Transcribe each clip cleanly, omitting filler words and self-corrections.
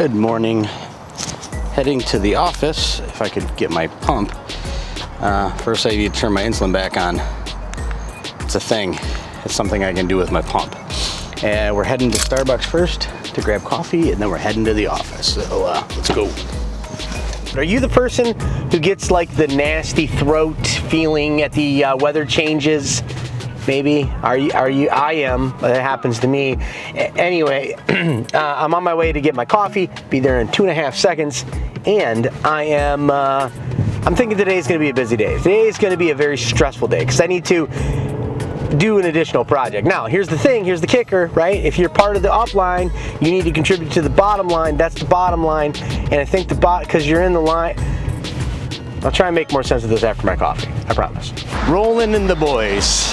Good morning. Heading to the office. If I could get my pump. First I need to turn my insulin back on. It's a thing. It's something I can do with my pump. And we're heading to Starbucks first to grab coffee, and then we're heading to the office. So let's go. Are you the person who gets like the nasty throat feeling at the weather changes? Maybe. Are you? I am. It happens to me. Anyway, I'm on my way to get my coffee. Be there in 2.5 seconds, and I'm thinking today's going to be a busy day. Today is going to be a very stressful day because I need to do an additional project. Now, here's the thing. Here's the kicker, right? If you're part of the upline, you need to contribute to the bottom line. That's the bottom line. And I think because you're in the line. I'll try and make more sense of this after my coffee. I promise. Rolling in the boys.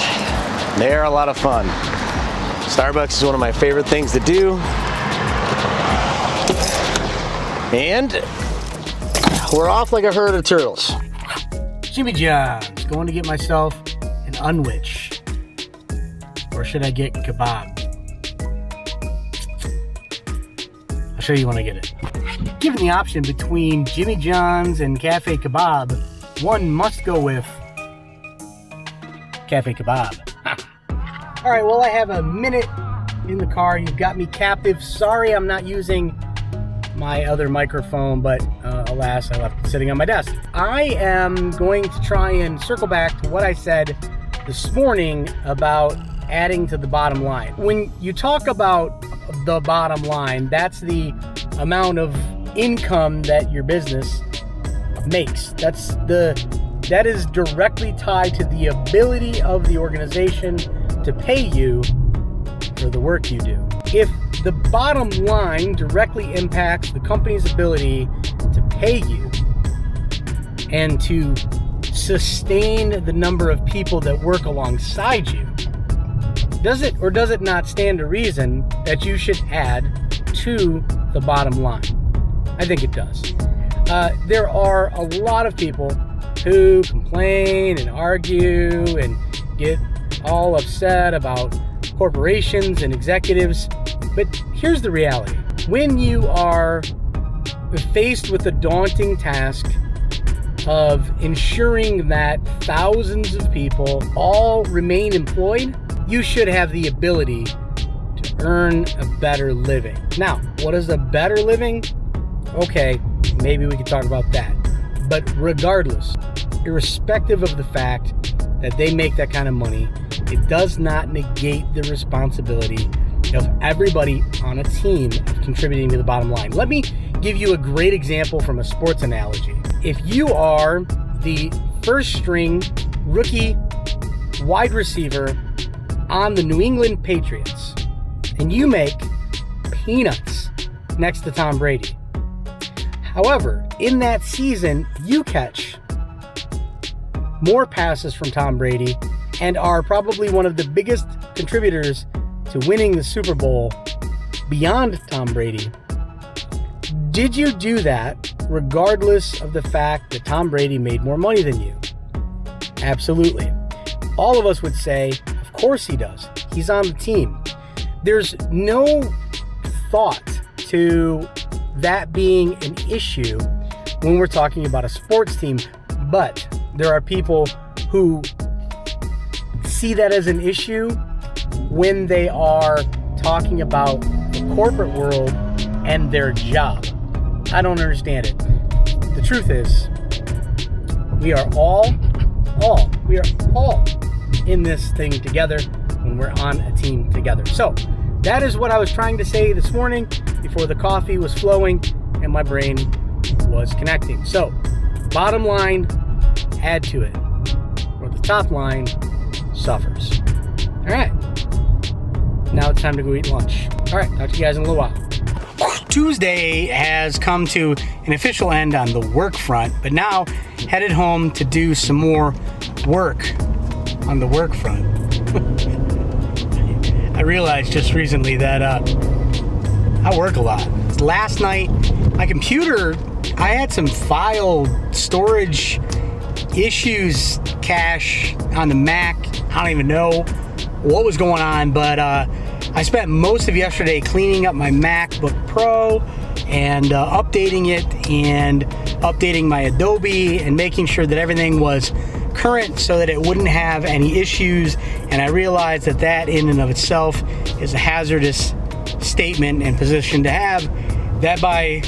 They're a lot of fun. Starbucks is one of my favorite things to do. And we're off like a herd of turtles. Jimmy John's, going to get myself an unwich. Or should I get kebab? I'll show you when I get it. Given the option between Jimmy John's and Cafe Kebab, one must go with Cafe Kebab. All right, well, I have a minute in the car. You've got me captive. Sorry I'm not using my other microphone, but alas, I left it sitting on my desk. I am going to try and circle back to what I said this morning about adding to the bottom line. When you talk about the bottom line, that's the amount of income that your business makes. That is directly tied to the ability of the organization to pay you for the work you do. If the bottom line directly impacts the company's ability to pay you and to sustain the number of people that work alongside you, does it or does it not stand to reason that you should add to the bottom line? I think it does. There are a lot of people who complain and argue and get all upset about corporations and executives. But here's the reality. When you are faced with the daunting task of ensuring that thousands of people all remain employed, you should have the ability to earn a better living. Now, what is a better living? Okay, maybe we could talk about that. But regardless, irrespective of the fact that they make that kind of money, it does not negate the responsibility of everybody on a team of contributing to the bottom line. Let me give you a great example from a sports analogy. If you are the first string rookie wide receiver on the New England Patriots and you make peanuts next to Tom Brady, however, in that season, you catch more passes from Tom Brady and are probably one of the biggest contributors to winning the Super Bowl beyond Tom Brady. Did you do that regardless of the fact that Tom Brady made more money than you? Absolutely. All of us would say, of course he does. He's on the team. There's no thought to that being an issue when we're talking about a sports team, but there are people who see that as an issue when they are talking about the corporate world and their job. I don't understand it. The truth is, we are all in this thing together when we're on a team together. So that is what I was trying to say this morning before the coffee was flowing and my brain was connecting. So bottom line, add to it, or the top line suffers. All right, now it's time to go eat lunch. All right, talk to you guys in a little while. Tuesday has come to an official end on the work front, but now headed home to do some more work on the work front. I realized just recently that I work a lot. Last night, my computer, I had some file storage issues, cache on the Mac. I don't even know what was going on, but I spent most of yesterday cleaning up my MacBook Pro and updating it and updating my Adobe and making sure that everything was current so that it wouldn't have any issues. And I realized that that in and of itself is a hazardous statement and position to have, that by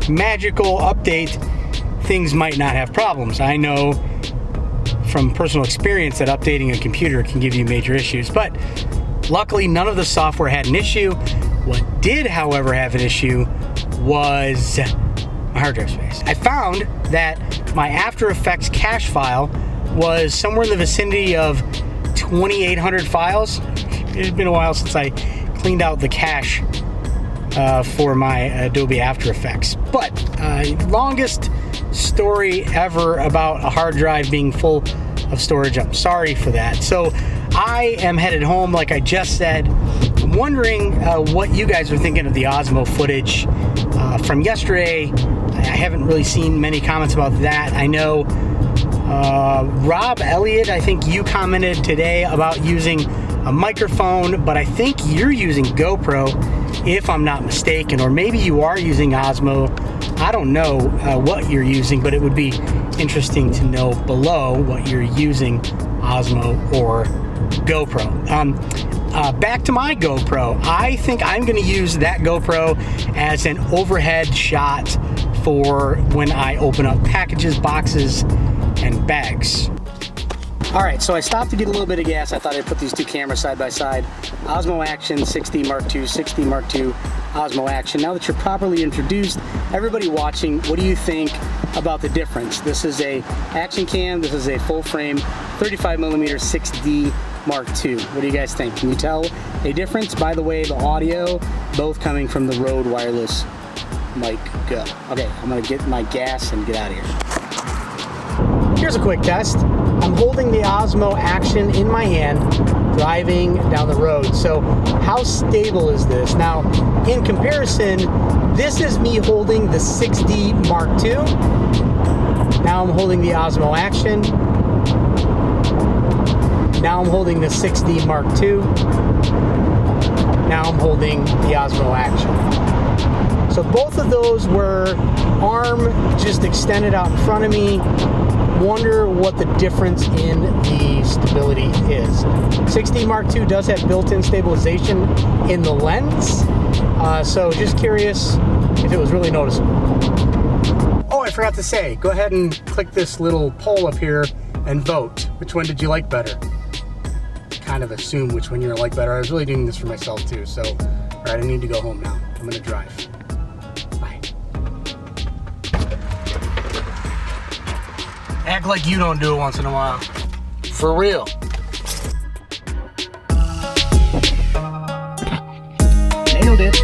magical update things might not have problems. I know from personal experience that updating a computer can give you major issues, but luckily none of the software had an issue. What did, however, have an issue was my hard drive space. I found that my After Effects cache file was somewhere in the vicinity of 2,800 files. It's been a while since I cleaned out the cache for my Adobe After Effects. But longest story ever about a hard drive being full of storage. I'm sorry for that. So I am headed home, like I just said. I'm wondering what you guys are thinking of the Osmo footage from yesterday. I haven't really seen many comments about that. I know Rob Elliott, I think you commented today about using a microphone, but I think you're using GoPro, if I'm not mistaken, or maybe you are using Osmo. I don't know what you're using, but it would be interesting to know below what you're using, Osmo or GoPro. Back to my GoPro. I think I'm going to use that GoPro as an overhead shot for when I open up packages, boxes, and bags. All right, so I stopped to get a little bit of gas. I thought I'd put these two cameras side by side. Osmo Action 6D Mark II, 6D Mark II, Osmo Action. Now that you're properly introduced, everybody watching, what do you think about the difference? This is a action cam, this is a full frame 35mm 6D Mark II. What do you guys think? Can you tell a difference? By the way, the audio, both coming from the Rode wireless mic go. Okay, I'm gonna get my gas and get out of here. Here's a quick test. I'm holding the Osmo Action in my hand, driving down the road. So how stable is this? Now, in comparison, this is me holding the 6D Mark II. Now I'm holding the Osmo Action. Now I'm holding the 6D Mark II. Now I'm holding the Osmo Action. So both of those were arm just extended out in front of me. Wonder what the difference in the stability is. 6D Mark II does have built-in stabilization in the lens, so just curious if it was really noticeable. Oh, I forgot to say, go ahead and click this little poll up here and vote. Which one did you like better? Kind of assume which one you're gonna like better. I was really doing this for myself too, so all right, I need to go home now. I'm gonna drive. Bye. Act like you don't do it once in a while. For real. Nailed it.